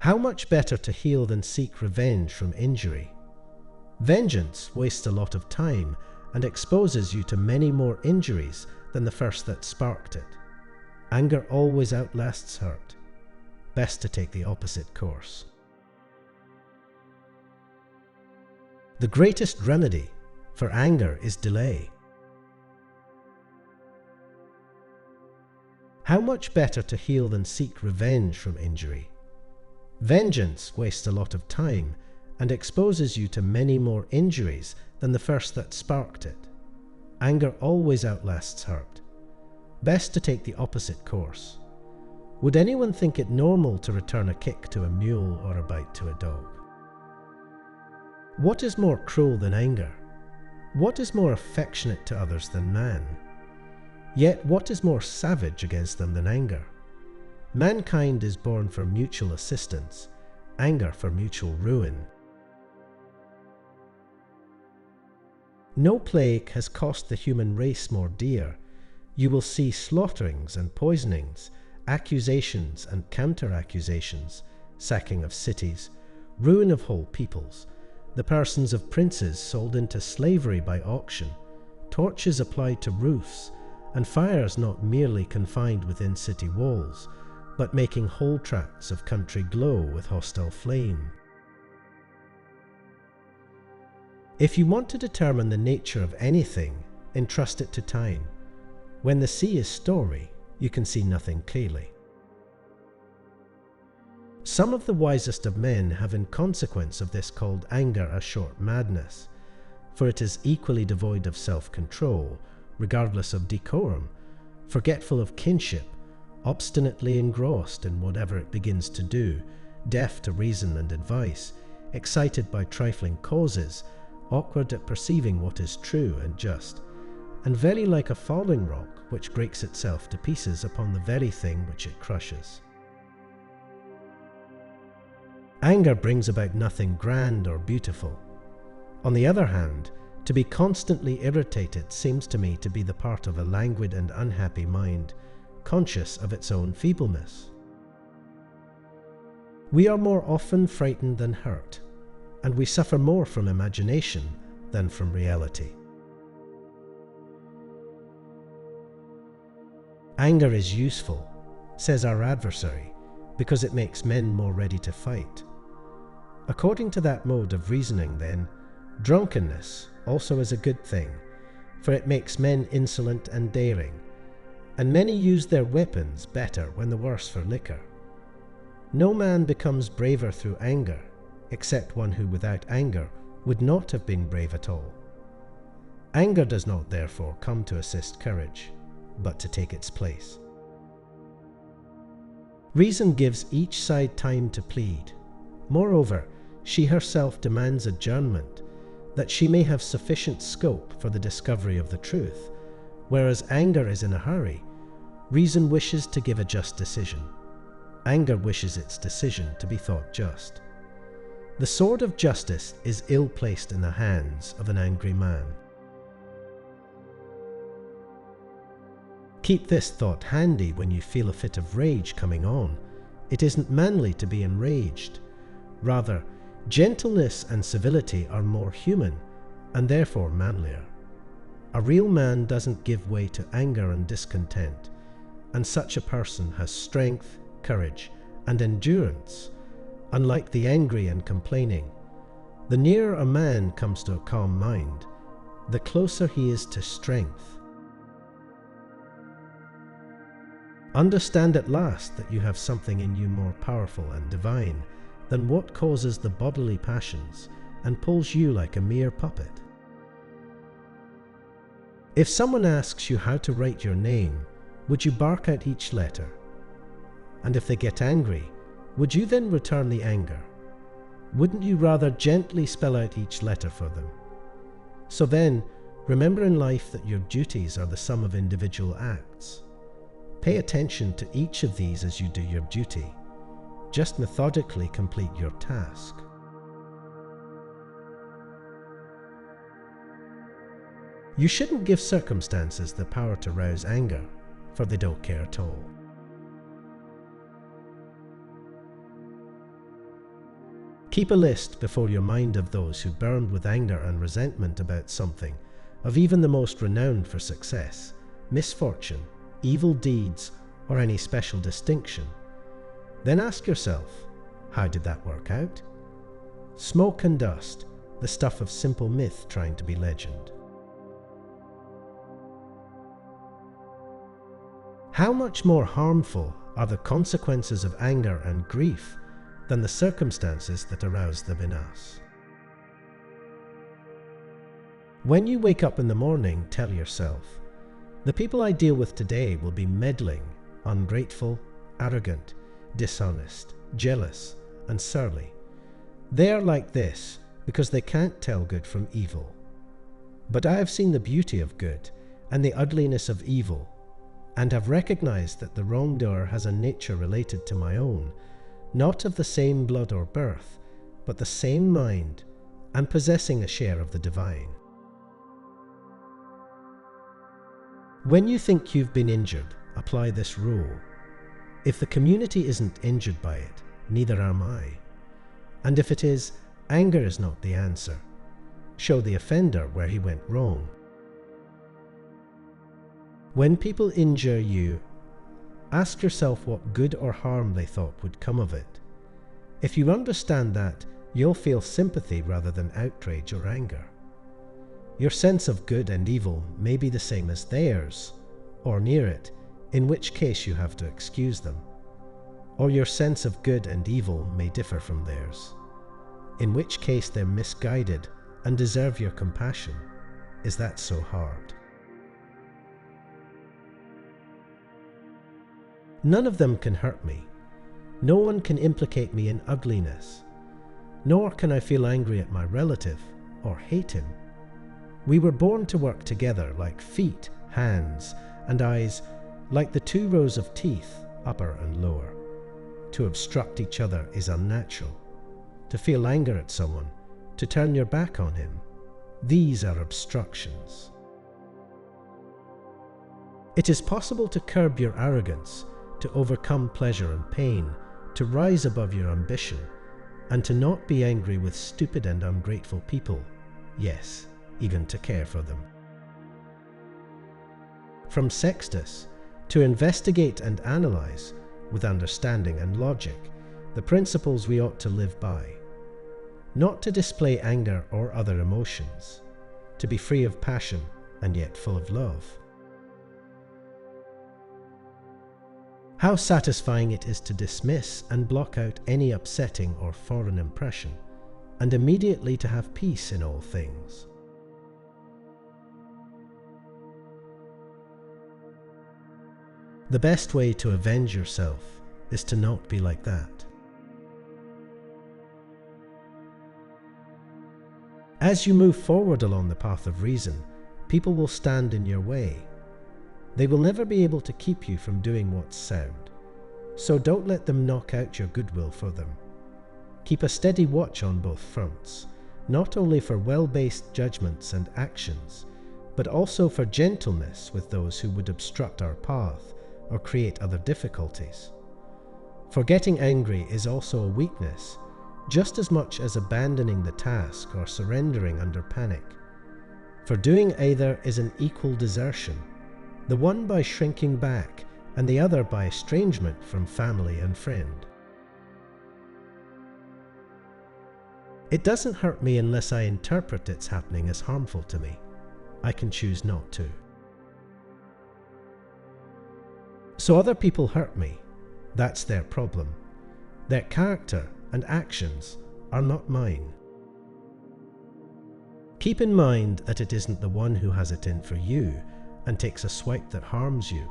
How much better to heal than seek revenge from injury? Vengeance wastes a lot of time and exposes you to many more injuries than the first that sparked it. Anger always outlasts hurt. Best to take the opposite course. The greatest remedy for anger is delay. How much better to heal than seek revenge from injury? Vengeance wastes a lot of time and exposes you to many more injuries than the first that sparked it. Anger always outlasts hurt. Best to take the opposite course. Would anyone think it normal to return a kick to a mule or a bite to a dog? What is more cruel than anger? What is more affectionate to others than man? Yet what is more savage against them than anger? Mankind is born for mutual assistance, anger for mutual ruin. No plague has cost the human race more dear. You will see slaughterings and poisonings, accusations and counter-accusations, sacking of cities, ruin of whole peoples, the persons of princes sold into slavery by auction, torches applied to roofs, and fires not merely confined within city walls, but making whole tracts of country glow with hostile flame. If you want to determine the nature of anything, entrust it to time. When the sea is stormy, you can see nothing clearly. Some of the wisest of men have in consequence of this called anger a short madness, for it is equally devoid of self-control, regardless of decorum, forgetful of kinship, obstinately engrossed in whatever it begins to do, deaf to reason and advice, excited by trifling causes, awkward at perceiving what is true and just, and very like a falling rock which breaks itself to pieces upon the very thing which it crushes. Anger brings about nothing grand or beautiful. On the other hand, to be constantly irritated seems to me to be the part of a languid and unhappy mind, conscious of its own feebleness. We are more often frightened than hurt, and we suffer more from imagination than from reality. Anger is useful, says our adversary, because it makes men more ready to fight. According to that mode of reasoning, then, drunkenness also is a good thing, for it makes men insolent and daring, and many use their weapons better when the worse for liquor. No man becomes braver through anger, except one who without anger would not have been brave at all. Anger does not therefore come to assist courage, but to take its place. Reason gives each side time to plead. Moreover, she herself demands adjournment, that she may have sufficient scope for the discovery of the truth, whereas anger is in a hurry. Reason wishes to give a just decision. Anger wishes its decision to be thought just. The sword of justice is ill placed in the hands of an angry man. Keep this thought handy when you feel a fit of rage coming on. It isn't manly to be enraged. Rather, gentleness and civility are more human, and therefore manlier. A real man doesn't give way to anger and discontent, and such a person has strength, courage, and endurance, unlike the angry and complaining. The nearer a man comes to a calm mind, the closer he is to strength. Understand at last that you have something in you more powerful and divine than what causes the bodily passions and pulls you like a mere puppet. If someone asks you how to write your name, would you bark out each letter? And if they get angry, would you then return the anger? Wouldn't you rather gently spell out each letter for them? So then, remember in life that your duties are the sum of individual acts. Pay attention to each of these as you do your duty. Just methodically complete your task. You shouldn't give circumstances the power to rouse anger, for they don't care at all. Keep a list before your mind of those who burned with anger and resentment about something, of even the most renowned for success, misfortune, evil deeds, or any special distinction. Then ask yourself, how did that work out? Smoke and dust, the stuff of simple myth trying to be legend. How much more harmful are the consequences of anger and grief than the circumstances that arouse them in us? When you wake up in the morning, tell yourself, the people I deal with today will be meddling, ungrateful, arrogant, dishonest, jealous, and surly. They are like this because they can't tell good from evil. But I have seen the beauty of good and the ugliness of evil, and have recognized that the wrongdoer has a nature related to my own, not of the same blood or birth, but the same mind, and possessing a share of the divine. When you think you've been injured, apply this rule. If the community isn't injured by it, neither am I. And if it is, anger is not the answer. Show the offender where he went wrong. When people injure you, ask yourself what good or harm they thought would come of it. If you understand that, you'll feel sympathy rather than outrage or anger. Your sense of good and evil may be the same as theirs, or near it, in which case you have to excuse them. Or your sense of good and evil may differ from theirs, in which case they're misguided and deserve your compassion. Is that so hard? None of them can hurt me. No one can implicate me in ugliness. Nor can I feel angry at my relative or hate him. We were born to work together like feet, hands, and eyes, like the two rows of teeth, upper and lower. To obstruct each other is unnatural. To feel anger at someone, to turn your back on him, these are obstructions. It is possible to curb your arrogance, to overcome pleasure and pain, to rise above your ambition, and to not be angry with stupid and ungrateful people, yes, even to care for them. From Sextus, to investigate and analyze, with understanding and logic, the principles we ought to live by. Not to display anger or other emotions, to be free of passion and yet full of love. How satisfying it is to dismiss and block out any upsetting or foreign impression, and immediately to have peace in all things. The best way to avenge yourself is to not be like that. As you move forward along the path of reason, people will stand in your way. They will never be able to keep you from doing what's sound. So don't let them knock out your goodwill for them. Keep a steady watch on both fronts, not only for well-based judgments and actions, but also for gentleness with those who would obstruct our path or create other difficulties. For getting angry is also a weakness, just as much as abandoning the task or surrendering under panic. For doing either is an equal desertion, the one by shrinking back and the other by estrangement from family and friend. It doesn't hurt me unless I interpret its happening as harmful to me. I can choose not to. So other people hurt me. That's their problem. Their character and actions are not mine. Keep in mind that it isn't the one who has it in for you and takes a swipe that harms you,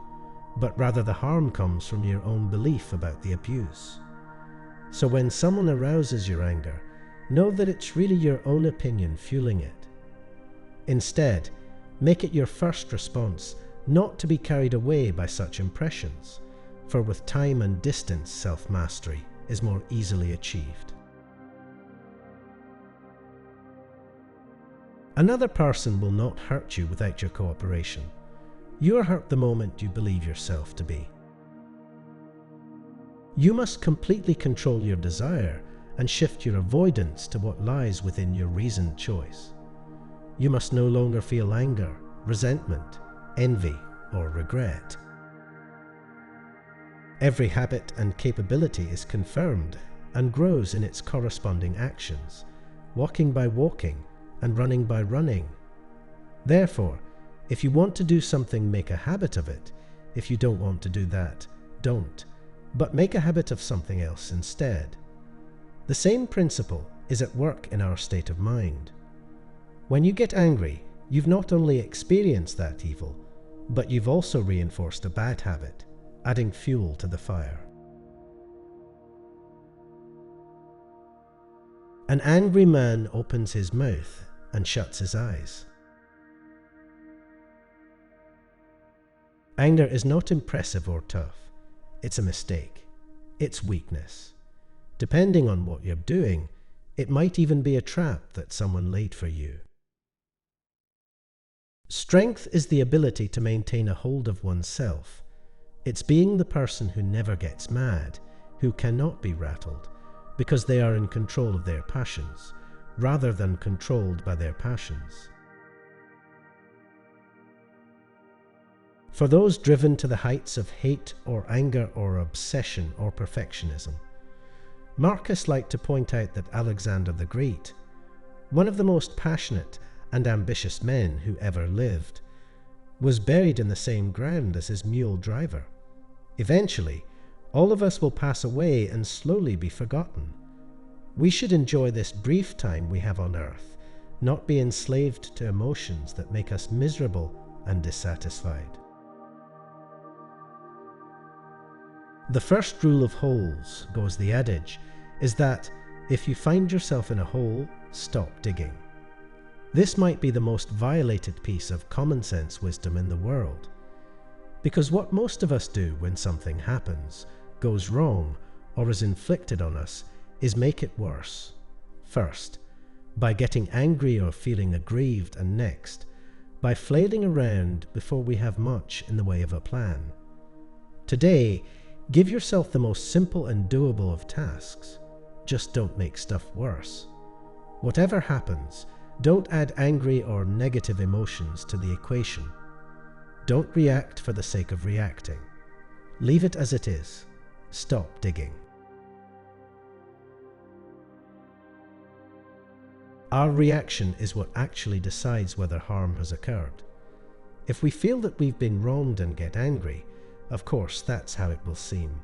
but rather the harm comes from your own belief about the abuse. So when someone arouses your anger, know that it's really your own opinion fueling it. Instead, make it your first response not to be carried away by such impressions, for with time and distance self-mastery is more easily achieved. Another person will not hurt you without your cooperation. You are hurt the moment you believe yourself to be. You must completely control your desire and shift your avoidance to what lies within your reasoned choice. You must no longer feel anger, resentment, envy, or regret. Every habit and capability is confirmed and grows in its corresponding actions, walking by walking and running by running. Therefore, if you want to do something, make a habit of it. If you don't want to do that, don't, but make a habit of something else instead. The same principle is at work in our state of mind. When you get angry, you've not only experienced that evil, but you've also reinforced a bad habit, adding fuel to the fire. An angry man opens his mouth and shuts his eyes. Anger is not impressive or tough. It's a mistake. It's weakness. Depending on what you're doing, it might even be a trap that someone laid for you. Strength is the ability to maintain a hold of oneself. It's being the person who never gets mad, who cannot be rattled, because they are in control of their passions, rather than controlled by their passions. For those driven to the heights of hate or anger or obsession or perfectionism, Marcus liked to point out that Alexander the Great, one of the most passionate and ambitious men who ever lived, was buried in the same ground as his mule driver. Eventually, all of us will pass away and slowly be forgotten. We should enjoy this brief time we have on earth, not be enslaved to emotions that make us miserable and dissatisfied. The first rule of holes, goes the adage, is that if you find yourself in a hole, stop digging. This might be the most violated piece of common sense wisdom in the world, because what most of us do when something happens, goes wrong, or is inflicted on us, is make it worse. First, by getting angry or feeling aggrieved, and next, by flailing around before we have much in the way of a plan. Today, give yourself the most simple and doable of tasks. Just don't make stuff worse. Whatever happens, don't add angry or negative emotions to the equation. Don't react for the sake of reacting. Leave it as it is. Stop digging. Our reaction is what actually decides whether harm has occurred. If we feel that we've been wronged and get angry, of course that's how it will seem.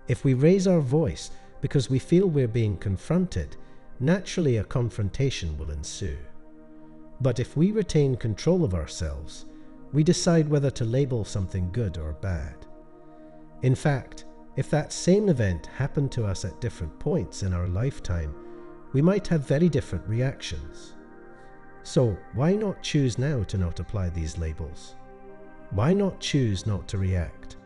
If we raise our voice because we feel we're being confronted, naturally a confrontation will ensue. But if we retain control of ourselves, we decide whether to label something good or bad. In fact, if that same event happened to us at different points in our lifetime, we might have very different reactions. So why not choose now to not apply these labels? Why not choose not to react?